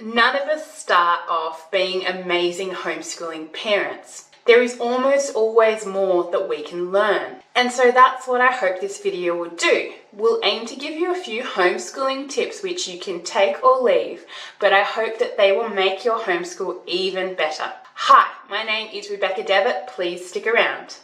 None of us start off being amazing homeschooling parents. There is almost always more that we can learn. And so that's what I hope this video will do. We'll aim to give you a few homeschooling tips which you can take or leave, but I hope that they will make your homeschool even better. Hi, my name is Rebecca Devitt. Please stick around.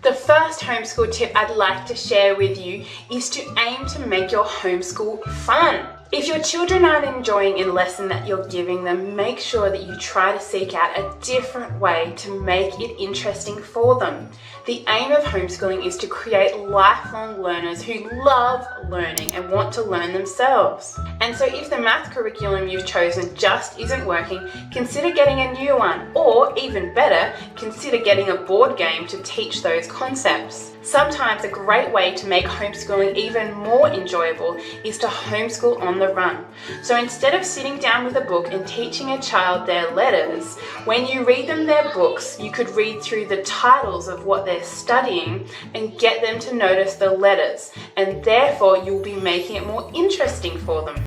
The first homeschool tip I'd like to share with you is to aim to make your homeschool fun. If your children aren't enjoying a lesson that you're giving them, make sure that you try to seek out a different way to make it interesting for them. The aim of homeschooling is to create lifelong learners who love learning and want to learn themselves. And so if the math curriculum you've chosen just isn't working, consider getting a new one. Or even better, consider getting a board game to teach those concepts. Sometimes a great way to make homeschooling even more enjoyable is to homeschool on the run. So instead of sitting down with a book and teaching a child their letters, when you read them their books, you could read through the titles of what they're studying and get them to notice the letters, and therefore you'll be making it more interesting for them.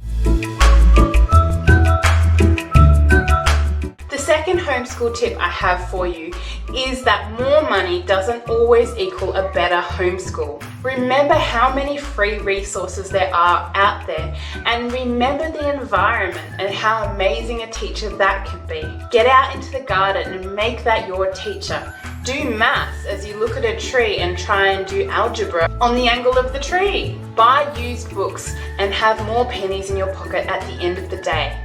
The second homeschool tip I have for you is that more money doesn't always equal a better homeschool. Remember how many free resources there are out there, and remember the environment and how amazing a teacher that can be. Get out into the garden and make that your teacher. Do maths as you look at a tree and try and do algebra on the angle of the tree. Buy used books and have more pennies in your pocket at the end of the day.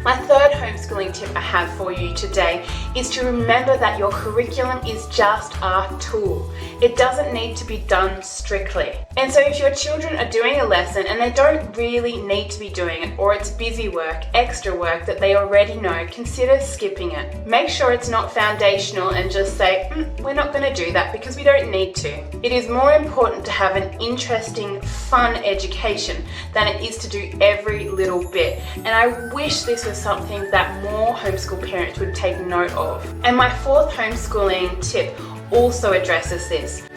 My third homeschooling tip I have for you today is to remember that your curriculum is just a tool. It doesn't need to be done strictly. And so if your children are doing a lesson and they don't really need to be doing it, or it's busy work, extra work that they already know, consider skipping it. Make sure it's not foundational and just say, we're not going to do that because we don't need to. It is more important to have an interesting, fun education than it is to do every little bit. And I wish this was something that more homeschool parents would take note of. And my fourth homeschooling tip also addresses this.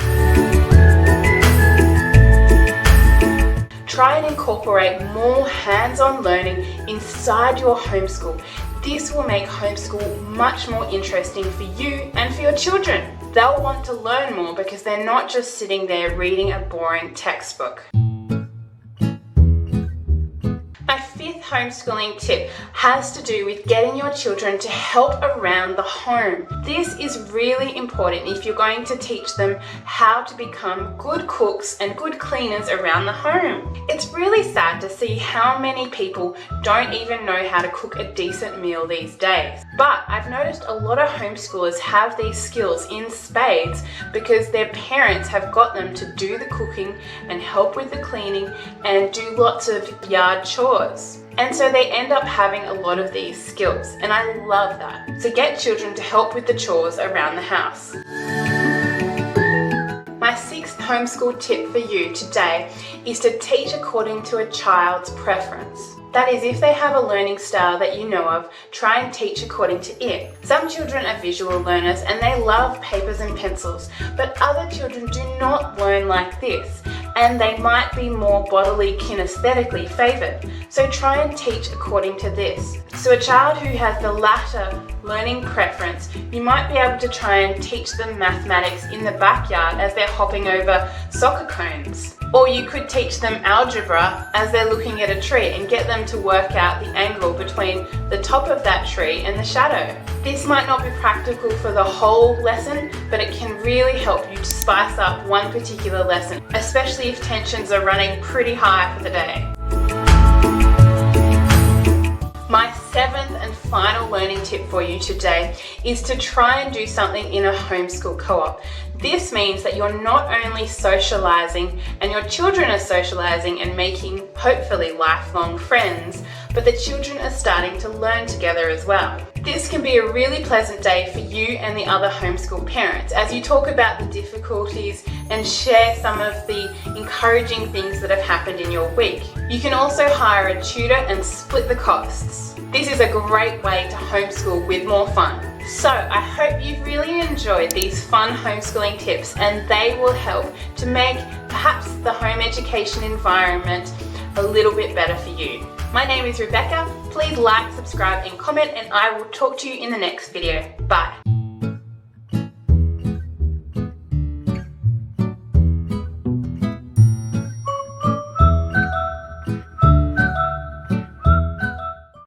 Try and incorporate more hands-on learning inside your homeschool. This will make homeschool much more interesting for you and for your children. They'll want to learn more because they're not just sitting there reading a boring textbook. My fifth homeschooling tip has to do with getting your children to help around the home. This is really important if you're going to teach them how to become good cooks and good cleaners around the home. It's really sad to see how many people don't even know how to cook a decent meal these days. But I've noticed a lot of homeschoolers have these skills in spades because their parents have got them to do the cooking and help with the cleaning and do lots of yard chores. And so they end up having a lot of these skills, and I love that. So get children to help with the chores around the house. My sixth homeschool tip for you today is to teach according to a child's preference. That is, if they have a learning style that you know of, try and teach according to it. Some children are visual learners and they love papers and pencils, but other children do not learn like this, and they might be more bodily kinesthetically favoured. So try and teach according to this. So a child who has the latter learning preference, you might be able to try and teach them mathematics in the backyard as they're hopping over soccer cones. Or you could teach them algebra as they're looking at a tree and get them to work out the angle between the top of that tree and the shadow. This might not be practical for the whole lesson, but it can really help you to spice up one particular lesson, especially if tensions are running pretty high for the day. My seventh and final learning tip for you today is to try and do something in a homeschool co-op. This means that you're not only socializing and your children are socializing and making hopefully lifelong friends, but the children are starting to learn together as well. This can be a really pleasant day for you and the other homeschool parents as you talk about the difficulties and share some of the encouraging things that have happened in your week. You can also hire a tutor and split the costs. This is a great way to homeschool with more fun. So I hope you've really enjoyed these fun homeschooling tips, and they will help to make perhaps the home education environment a little bit better for you. My name is Rebecca. Please like, subscribe and comment, and I will talk to you in the next video. Bye.